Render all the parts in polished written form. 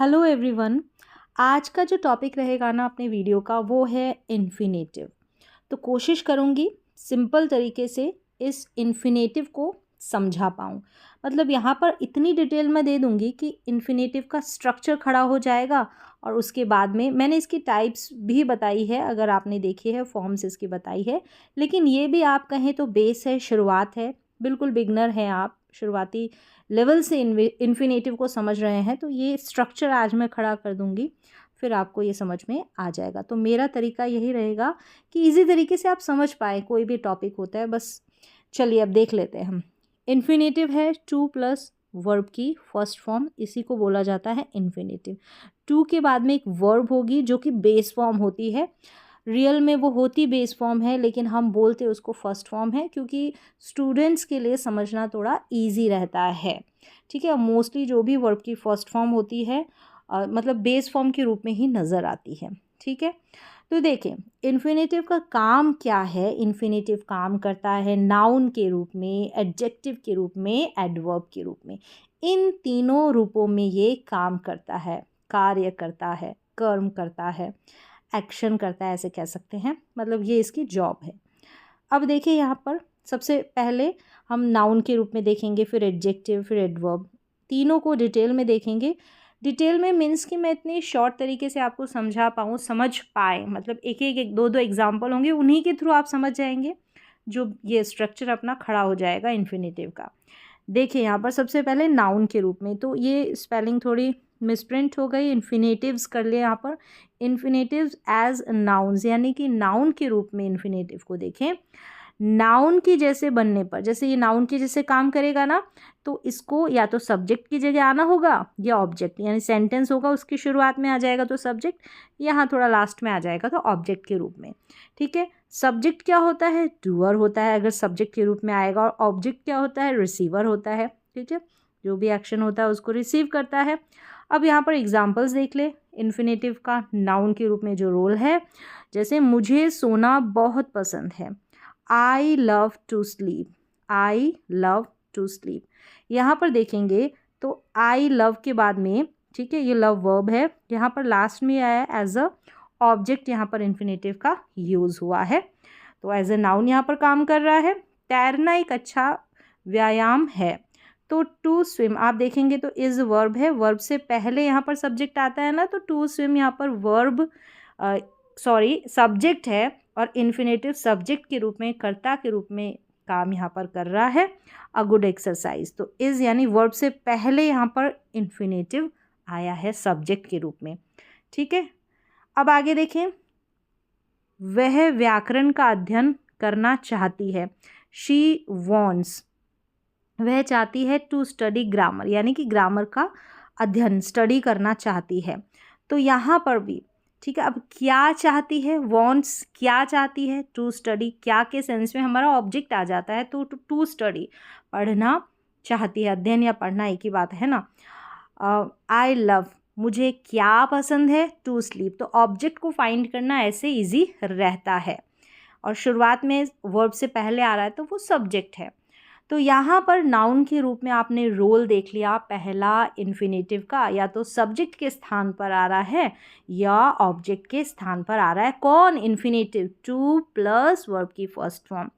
Hello everyone. आज का जो टॉपिक रहेगा ना अपने वीडियो का वो है इन्फिनेटिव। तो कोशिश करूँगी सिंपल तरीके से इस इन्फिनेटिव को समझा पाऊँ। मतलब यहाँ पर इतनी डिटेल मैं दे दूँगी कि इन्फिनेटिव का स्ट्रक्चर खड़ा हो जाएगा और उसके बाद में मैंने इसकी टाइप्स भी बताई है, अगर आपने देखी है फॉर्म्स इसकी बताई है। लेकिन ये भी आप कहें तो बेस है, शुरुआत है, बिल्कुल बिगनर हैं आप, शुरुआती लेवल से इन्फिनेटिव को समझ रहे हैं, तो ये स्ट्रक्चर आज मैं खड़ा कर दूंगी, फिर आपको ये समझ में आ जाएगा। तो मेरा तरीका यही रहेगा कि इजी तरीके से आप समझ पाए, कोई भी टॉपिक होता है बस। चलिए अब देख लेते हैं हम। इन्फिनेटिव है टू प्लस वर्ब की फर्स्ट फॉर्म, इसी को बोला जाता है इन्फिनेटिव। टू के बाद में एक वर्ब होगी जो कि बेस फॉर्म होती है। रियल में वो होती बेस फॉर्म है, लेकिन हम बोलते उसको फर्स्ट फॉर्म है क्योंकि स्टूडेंट्स के लिए समझना थोड़ा इजी रहता है। ठीक है, मोस्टली जो भी वर्ब की फर्स्ट फॉर्म होती है मतलब बेस फॉर्म के रूप में ही नज़र आती है। ठीक है, तो देखें इन्फिनेटिव का काम क्या है। इन्फिनेटिव काम करता है नाउन के रूप में, एडजेक्टिव के रूप में, एडवर्ब के रूप में। इन तीनों रूपों में ये काम करता है, कार्य करता है, कर्म करता है, एक्शन करता है, ऐसे कह सकते हैं। मतलब ये इसकी जॉब है। अब देखिए यहाँ पर सबसे पहले हम नाउन के रूप में देखेंगे, फिर एडजेक्टिव, फिर एडवर्ब, तीनों को डिटेल में देखेंगे। डिटेल में मीन्स कि मैं इतनी शॉर्ट तरीके से आपको समझा पाऊँ, समझ पाए, मतलब एक दो एग्जाम्पल होंगे, उन्हीं के थ्रू आप समझ जाएंगे, जो ये स्ट्रक्चर अपना खड़ा हो जाएगा इन्फिनेटिव का। देखिए यहाँ पर सबसे पहले नाउन के रूप में, तो ये स्पेलिंग थोड़ी मिसप्रिंट हो गई, इन्फिनेटिव्स कर लिए यहाँ पर। इन्फिनेटिव्स एज नाउन्स, यानी कि नाउन के रूप में इन्फिनेटिव को देखें। नाउन की जैसे बनने पर, जैसे ये नाउन के जैसे काम करेगा ना, तो इसको या तो सब्जेक्ट की जगह आना होगा या ऑब्जेक्ट, यानी सेंटेंस होगा उसकी शुरुआत में आ जाएगा तो सब्जेक्ट, यहाँ थोड़ा लास्ट में आ जाएगा तो ऑब्जेक्ट के रूप में। ठीक है, सब्जेक्ट क्या होता है? डूअर होता है अगर सब्जेक्ट के रूप में आएगा, और ऑब्जेक्ट क्या होता है? रिसीवर होता है। ठीक है, जो भी एक्शन होता है उसको रिसीव करता है। अब यहाँ पर एग्जाम्पल्स देख ले इन्फिनेटिव का नाउन के रूप में जो रोल है। जैसे मुझे सोना बहुत पसंद है, I love to sleep, I love to sleep. यहाँ पर देखेंगे तो आई लव के बाद में, ठीक है, ये लव वर्ब है, यहाँ पर लास्ट में आया एज अ ऑब्जेक्ट, यहाँ पर इन्फिनेटिव का यूज़ हुआ है, तो एज ए नाउन यहाँ पर काम कर रहा है। तैरना एक अच्छा व्यायाम है, तो टू स्विम आप देखेंगे तो इज वर्ब है, वर्ब से पहले यहाँ पर सब्जेक्ट आता है ना, तो टू स्विम यहाँ पर वर्ब सब्जेक्ट है, और इन्फिनेटिव सब्जेक्ट के रूप में, कर्ता के रूप में काम यहाँ पर कर रहा है। अ गुड एक्सरसाइज, तो इज यानी वर्ब से पहले यहाँ पर इन्फिनेटिव आया है सब्जेक्ट के रूप में। ठीक है, अब आगे देखें। वह व्याकरण का अध्ययन करना चाहती है, शी वॉन्ट्स, वह चाहती है टू स्टडी ग्रामर, यानी कि ग्रामर का अध्ययन, स्टडी करना चाहती है। तो यहाँ पर भी ठीक है, अब क्या चाहती है? वॉन्ट्स क्या चाहती है? टू स्टडी, क्या के सेंस में हमारा ऑब्जेक्ट आ जाता है, तो टू स्टडी पढ़ना चाहती है, अध्ययन या पढ़ना एक ही बात है ना। आई लव, मुझे क्या पसंद है? टू स्लीप, तो ऑब्जेक्ट को फाइंड करना ऐसे इजी रहता है, और शुरुआत में वर्ब से पहले आ रहा है तो वो सब्जेक्ट है। तो यहाँ पर नाउन के रूप में आपने रोल देख लिया, पहला इन्फिनेटिव का या तो सब्जेक्ट के स्थान पर आ रहा है या ऑब्जेक्ट के स्थान पर आ रहा है। कौन? इन्फिनेटिव, टू प्लस वर्ब की फर्स्ट फॉर्म।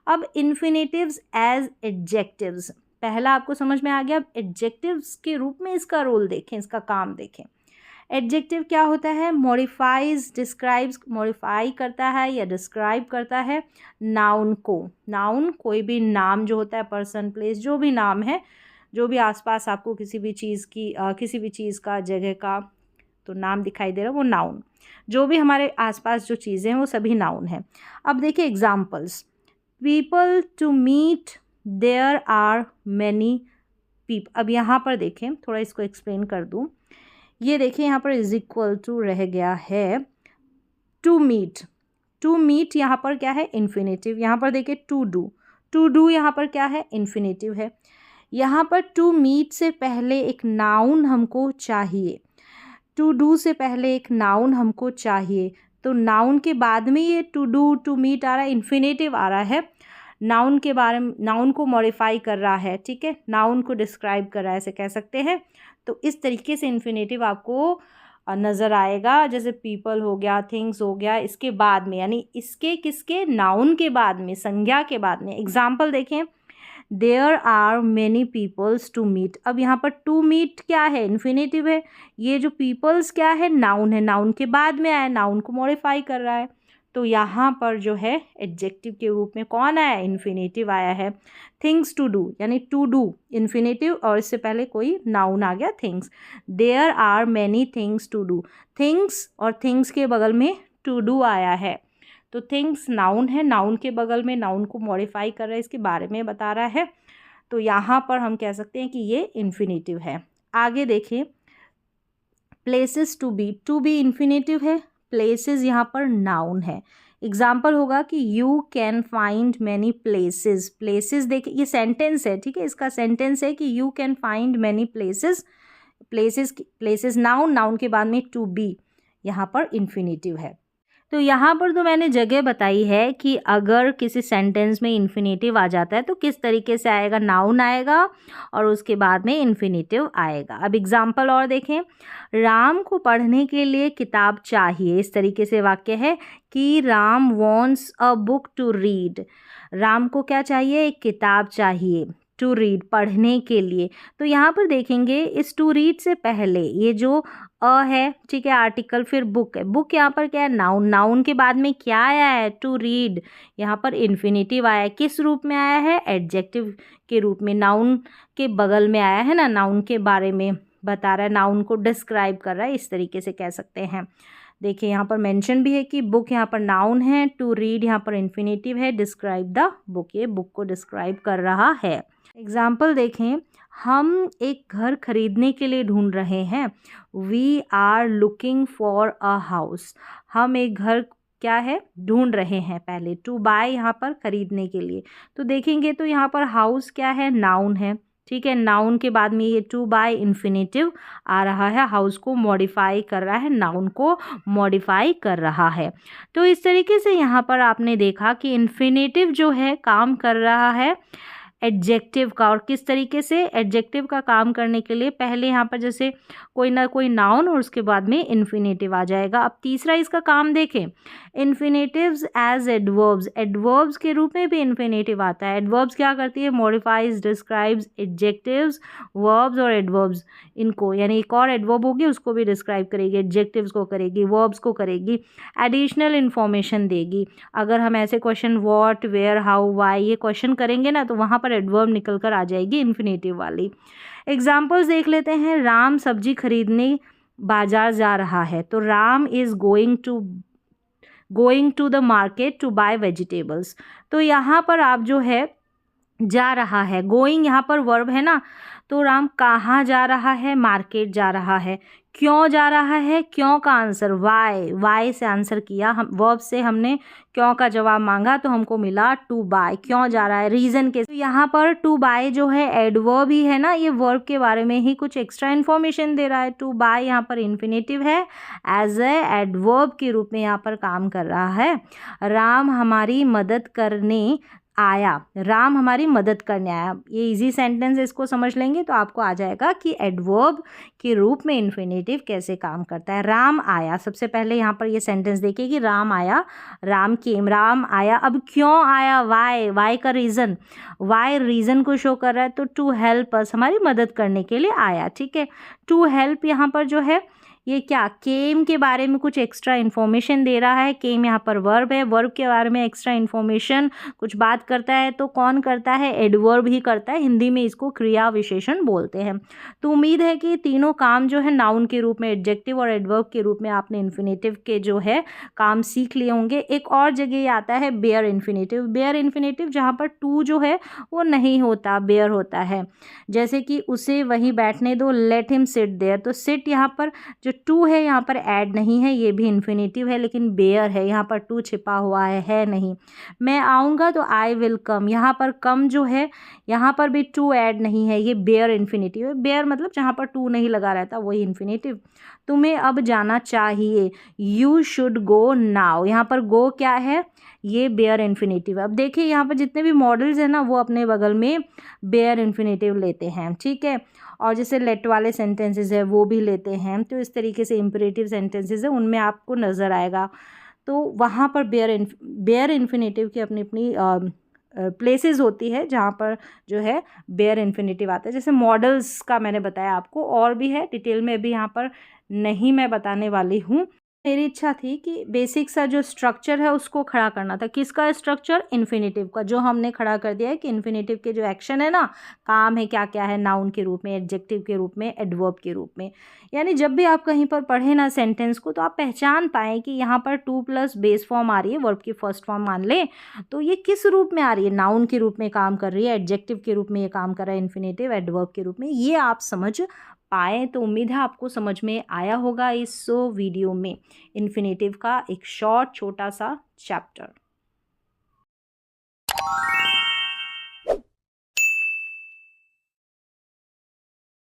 अब इन्फिनेटिव्स एज एडजेक्टिव्स, पहला आपको समझ में आ गया। अब एडजेक्टिव्स के रूप में इसका रोल देखें, इसका काम देखें। एडजेक्टिव क्या होता है? मॉडिफाइज, डिस्क्राइब्स, मॉडिफाई करता है या डिस्क्राइब करता है नाउन को। नाउन कोई भी नाम जो होता है, पर्सन, प्लेस, जो भी नाम है, जो भी आसपास आपको किसी भी चीज़ की किसी भी चीज़ का, जगह का तो नाम दिखाई दे रहा है, वो नाउन। जो भी हमारे आसपास जो चीज़ें हैं वो सभी नाउन हैं। अब देखिए examples. People to meet, there are many people. अब यहाँ पर देखें, थोड़ा इसको एक्सप्लेन कर दूँ। ये देखिए यहाँ पर इज इक्वल टू रह गया है टू मीट। टू मीट यहाँ पर क्या है? इन्फिनेटिव। यहाँ पर देखिए टू डू, टू डू यहाँ पर क्या है? इन्फिनेटिव है। यहाँ पर टू मीट से पहले एक नाउन हमको चाहिए, टू डू से पहले एक नाउन हमको चाहिए, तो नाउन के बाद में ये टू डू, टू मीट आ रहा है, इन्फिनेटिव आ रहा है। नाउन के बारे में, नाउन को मॉडिफाई कर रहा है, ठीक है, नाउन को डिस्क्राइब कर रहा है, ऐसे कह सकते हैं। तो इस तरीके से इन्फिनेटिव आपको नज़र आएगा। जैसे पीपल हो गया, थिंग्स हो गया, इसके बाद में, यानी इसके किसके, नाउन के बाद में, संज्ञा के बाद में। एग्जाम्पल देखें, there are many peoples to meet. अब यहाँ पर टू मीट क्या है, इन्फिनेटिव है। ये जो पीपल्स क्या है, नाउन है, नाउन के बाद में आया, नाउन को मॉडिफाई कर रहा है। तो यहाँ पर जो है एडजेक्टिव के रूप में कौन आया, इन्फिनेटिव आया है। थिंग्स टू डू, यानी टू डू इन्फिनेटिव, और इससे पहले कोई नाउन आ गया, things. There are many things to do, things और थिंग्स के बगल में टू डू आया है। तो थिंग्स नाउन है, नाउन के बगल में नाउन को मॉडिफाई कर रहा है, इसके बारे में बता रहा है। तो यहाँ पर हम कह सकते हैं कि ये इन्फिनेटिव है। आगे देखिए, प्लेसेस टू बी इन्फिनेटिव है, प्लेसेस यहाँ पर नाउन है। एग्जाम्पल होगा कि you can find many places. Places देखिए, ये सेंटेंस है, ठीक है, इसका सेंटेंस है कि you can find many places. Places noun, noun के बाद में टू बी यहाँ पर इन्फिनेटिव है। तो यहाँ पर तो मैंने जगह बताई है कि अगर किसी सेंटेंस में इन्फिनेटिव आ जाता है तो किस तरीके से आएगा, नाउन आएगा और उसके बाद में इन्फिनेटिव आएगा। अब एग्जाम्पल और देखें, राम को पढ़ने के लिए किताब चाहिए। इस तरीके से वाक्य है कि Ram wants a book to read. Ram को क्या चाहिए, एक किताब चाहिए, टू रीड, पढ़ने के लिए। तो यहाँ पर देखेंगे, इस टू रीड से पहले ये जो अ है, ठीक है, आर्टिकल, फिर बुक है। बुक यहाँ पर क्या है, नाउन, नाउन के बाद में क्या आया है, टू रीड। यहाँ पर इन्फिनेटिव आया है, किस रूप में आया है, एडजेक्टिव के रूप में, नाउन के बगल में आया है ना, नाउन के बारे में बता रहा है, नाउन को डिस्क्राइब कर रहा है, इस तरीके से कह सकते हैं। देखिए यहाँ पर मेंशन भी है कि बुक यहाँ पर नाउन है, टू रीड यहाँ पर इन्फिनेटिव है, डिस्क्राइब द बुक, ये बुक को डिस्क्राइब कर रहा है। एग्जाम्पल देखें, हम एक घर खरीदने के लिए ढूंढ रहे हैं। We are looking for a house. हम एक घर क्या है, ढूंढ रहे हैं। पहले टू बाय यहाँ पर खरीदने के लिए, तो देखेंगे तो यहाँ पर हाउस क्या है, नाउन है, ठीक है, नाउन के बाद में ये टू बाय इन्फिनेटिव आ रहा है, हाउस को मॉडिफाई कर रहा है, नाउन को मॉडिफाई कर रहा है। तो इस तरीके से यहाँ पर आपने देखा कि इन्फिनेटिव जो है काम कर रहा है एडजेक्टिव का। और किस तरीके से, एडजेक्टिव का काम करने के लिए पहले यहाँ पर जैसे कोई ना कोई नाउन और उसके बाद में इन्फिनेटिव आ जाएगा। अब तीसरा इसका काम देखें, इन्फिनेटिव्स एज एडवर्ब्स। एडवर्ब्स के रूप में भी इन्फिनेटिव आता है। एडवर्ब्स क्या करती है, मॉडिफाइज, डिस्क्राइब्स एडजेक्टिव्स, वर्ब्स और एडवर्ब्स, इनको, यानी एक और एडवर्ब होगी उसको भी डिस्क्राइब करेगी, एडजेक्टिव्स को करेगी, वर्ब्स को करेगी, एडिशनल इन्फॉर्मेशन देगी। अगर हम ऐसे question what, where, how, why ये क्वेश्चन करेंगे ना, तो वहाँ पर एडवर्ब निकल कर आ जाएगी इन्फिनेटिव वाली। एग्जाम्पल्स देख लेते हैं, राम सब्जी खरीदने बाजार जा रहा है। तो Ram is going to the market to buy vegetables. तो यहाँ पर आप जो है जा रहा है, गोइंग यहाँ पर वर्ब है ना, तो राम कहाँ जा रहा है, मार्केट जा रहा है। क्यों जा रहा है, क्यों का आंसर वाई, वाई से आंसर किया, हम वर्ब से हमने क्यों का जवाब मांगा तो हमको मिला टू बाय, क्यों जा रहा है, रीज़न के। तो यहाँ पर टू बाय जो है एडवर्ब ही है ना, ये वर्ब के बारे में ही कुछ एक्स्ट्रा इन्फॉर्मेशन दे रहा है। टू बाय यहाँ पर इन्फिनेटिव है, एज ए एडवर्ब के रूप में यहाँ पर काम कर रहा है। राम हमारी मदद करने आया, राम हमारी मदद करने आया, ये इजी सेंटेंस, इसको समझ लेंगे तो आपको आ जाएगा कि एडवर्ब के रूप में इन्फिनेटिव कैसे काम करता है। राम आया, सबसे पहले यहाँ पर ये सेंटेंस देखिए कि राम आया, राम केम, राम आया। अब क्यों आया, वाई, वाई का रीज़न, वाई रीज़न को शो कर रहा है। तो टू हेल्प अस, हमारी मदद करने के लिए आया, ठीक है। टू हेल्प यहाँ पर जो है ये क्या, केम के बारे में कुछ एक्स्ट्रा इन्फॉर्मेशन दे रहा है। केम यहाँ पर वर्ब है, वर्ब के बारे में एक्स्ट्रा इन्फॉर्मेशन कुछ बात करता है तो कौन करता है, एडवर्ब ही करता है। हिंदी में इसको क्रिया विशेषण बोलते हैं। तो उम्मीद है कि तीनों काम जो है नाउन के रूप में, एडजेक्टिव और एडवर्ब के रूप में आपने इन्फिनेटिव के जो है काम सीख लिए होंगे। एक और जगह आता है बेयर इन्फिनेटिव। बेयर इन्फिनेटिव जहाँ पर टू जो है वो नहीं होता, बेयर होता है। जैसे कि उसे वहीं बैठने दो, लेट हिम सिट देयर। तो सिट यहाँ पर जो जो टू है यहाँ पर ऐड नहीं है, ये भी इन्फिनेटिव है, लेकिन बेयर है, यहाँ पर टू छिपा हुआ है नहीं। मैं आऊँगा तो आई विल कम, यहाँ पर कम जो है यहाँ पर भी टू ऐड नहीं है, ये बेयर इन्फिनेटिव है। बेयर मतलब जहाँ पर टू नहीं लगा रहता वही इन्फिनेटिव। तुम्हें अब जाना चाहिए, यू शुड गो नाउ, यहाँ पर गो क्या है, ये बेयर इन्फिनेटिव है। अब देखिए यहाँ पर जितने भी मॉडल्स हैं ना वो अपने बगल में बेयर इन्फिनेटिव लेते हैं, ठीक है। और जैसे लेट वाले सेंटेंसेस है वो भी लेते हैं, तो इस तरीके से इम्परेटिव सेंटेंसेस है उनमें आपको नज़र आएगा। तो वहाँ पर बेयर इन्फिनेटिव की अपनी अपनी प्लेसेस होती है जहाँ पर जो है बेयर इन्फिनेटिव आता है। जैसे मॉडल्स का मैंने बताया आपको, और भी है, डिटेल में भी यहाँ पर नहीं मैं बताने वाली हूँ। मेरी इच्छा थी कि बेसिक सा जो स्ट्रक्चर है उसको खड़ा करना था। किसका स्ट्रक्चर, इन्फिनेटिव का, जो हमने खड़ा कर दिया है कि इन्फिनेटिव के जो एक्शन है ना, काम है क्या क्या है, नाउन के रूप में, एडजेक्टिव के रूप में, एडवर्ब के रूप में। यानी जब भी आप कहीं पर पढ़े ना सेंटेंस को तो आप पहचान पाएँ कि यहाँ पर टू प्लस बेस फॉर्म आ रही है, वर्ब की फर्स्ट फॉर्म मान लें, तो ये किस रूप में आ रही है, नाउन के रूप में काम कर रही है, एडजेक्टिव के रूप में ये काम कर रहा है, इन्फिनेटिव, एडवर्ब के रूप में, ये आप समझ पाए। तो उम्मीद है आपको समझ में आया होगा इस वीडियो में इन्फिनेटिव का एक शॉर्ट छोटा सा चैप्टर।